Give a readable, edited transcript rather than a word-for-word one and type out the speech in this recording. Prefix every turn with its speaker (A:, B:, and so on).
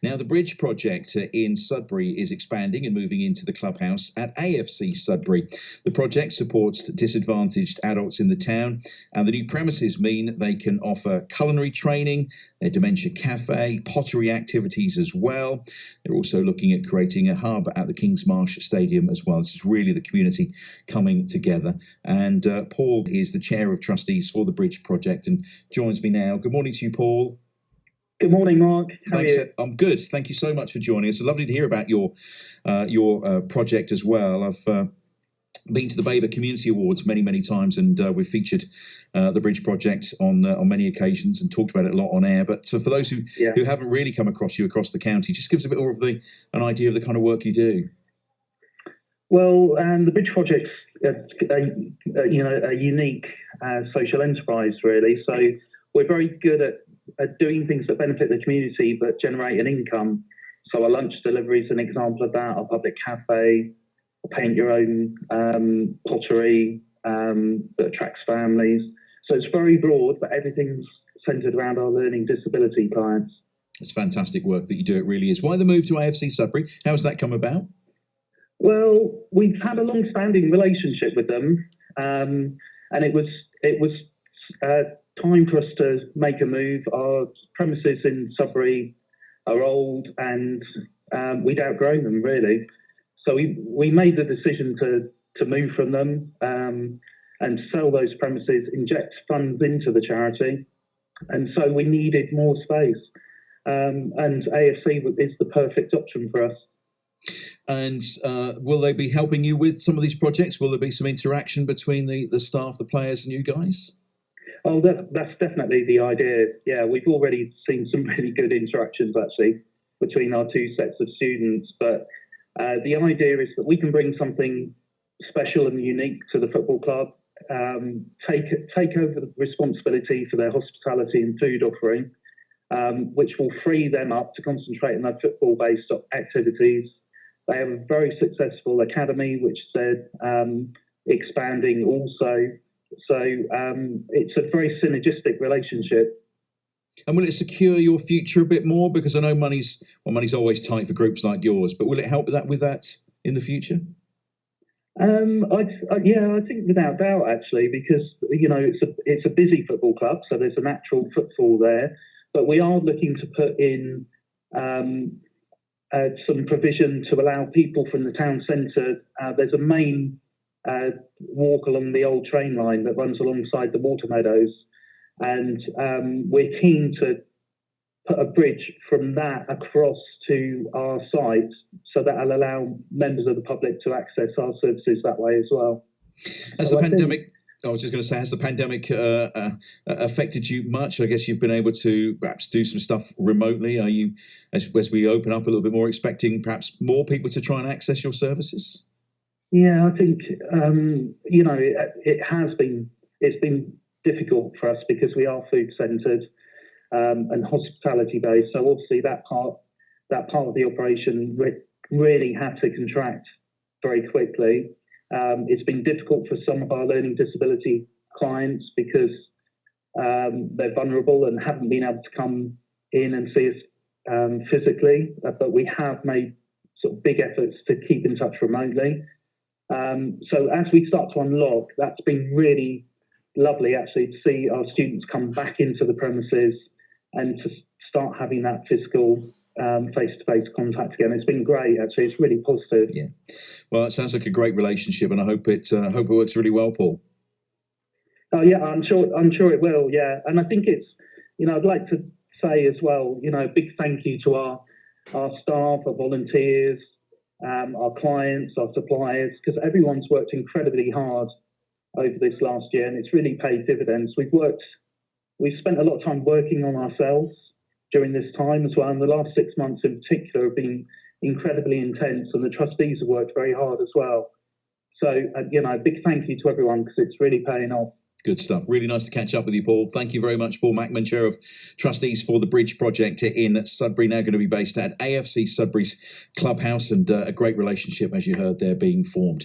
A: Now, the bridge project in Sudbury is expanding and moving into the clubhouse at AFC Sudbury. The project supports disadvantaged adults in the town, and the new premises mean they can offer culinary training, a dementia cafe, pottery activities as well. They're also looking at creating a hub at the Kingsmarsh Stadium as well. This is really the community coming together. And Paul is the chair of trustees for the bridge project and joins me now. Good morning to you, Paul.
B: Good morning, Mark. How
A: Thanks.
B: are you?
A: I'm good. Thank you so much for joining us. It's lovely to hear about your project as well. I've been to the Baber Community Awards many times, and we've featured the Bridge Project on many occasions and talked about it a lot on air. But for those who haven't really come across you across the county, just give us a bit more of an idea of the kind of work you do.
B: Well, the Bridge Project's a unique social enterprise, really. So we're very good at doing things that benefit the community but generate an income. So our lunch delivery is an example of that, our public cafe, paint your own pottery that attracts families. So it's very broad, but everything's centred around our learning disability clients.
A: It's fantastic work that you do, it really is. Why the move to AFC Sudbury? How has that come about?
B: Well, we've had a long-standing relationship with them, and it was time for us to make a move. Our premises in Sudbury are old, and we'd outgrown them, really. So we made the decision to move from them and sell those premises, inject funds into the charity, and so we needed more space. And AFC is the perfect option for us.
A: And will they be helping you with some of these projects? Will there be some interaction between the staff, the players, and you guys?
B: Oh, that's definitely the idea. Yeah, we've already seen some really good interactions, actually, between our two sets of students. But the idea is that we can bring something special and unique to the football club, take over the responsibility for their hospitality and food offering, which will free them up to concentrate on their football-based activities. They have a very successful academy, which they're expanding also. So it's a very synergistic relationship.
A: And will it secure your future a bit more? Because I know money's always tight for groups like yours, but will it help with that in the future?
B: I think without doubt, actually, because it's a busy football club, so there's a natural footfall there. But we are looking to put in some provision to allow people from the town centre. There's a main walk along the old train line that runs alongside the water meadows, and we're keen to put a bridge from that across to our site, so that will allow members of the public to access our services that way as well.
A: I was just going to say, has the pandemic affected you much? I guess you've been able to perhaps do some stuff remotely. Are you, as we open up a little bit more, expecting perhaps more people to try and access your services?
B: Yeah, I think it's been difficult for us because we are food centred and hospitality based. So obviously that part of the operation really had to contract very quickly. It's been difficult for some of our learning disability clients because they're vulnerable and haven't been able to come in and see us physically. But we have made sort of big efforts to keep in touch remotely. So as we start to unlock, that's been really lovely actually to see our students come back into the premises and to start having that physical face-to-face contact again. It's been great actually. It's really positive.
A: Yeah. Well, it sounds like a great relationship, and I hope it works really well, Paul.
B: Oh yeah, I'm sure it will. Yeah, and I think it's I'd like to say as well, a big thank you to our staff, our volunteers, our clients, our suppliers, because everyone's worked incredibly hard over this last year, and it's really paid dividends. We've spent a lot of time working on ourselves during this time as well, and the last 6 months in particular have been incredibly intense, and the trustees have worked very hard as well. So, a big thank you to everyone, because it's really paying off.
A: Good stuff. Really nice to catch up with you, Paul. Thank you very much, Paul Mackman, Chair of Trustees for the Bridge Project in Sudbury, now going to be based at AFC Sudbury's clubhouse, and a great relationship, as you heard there, being formed.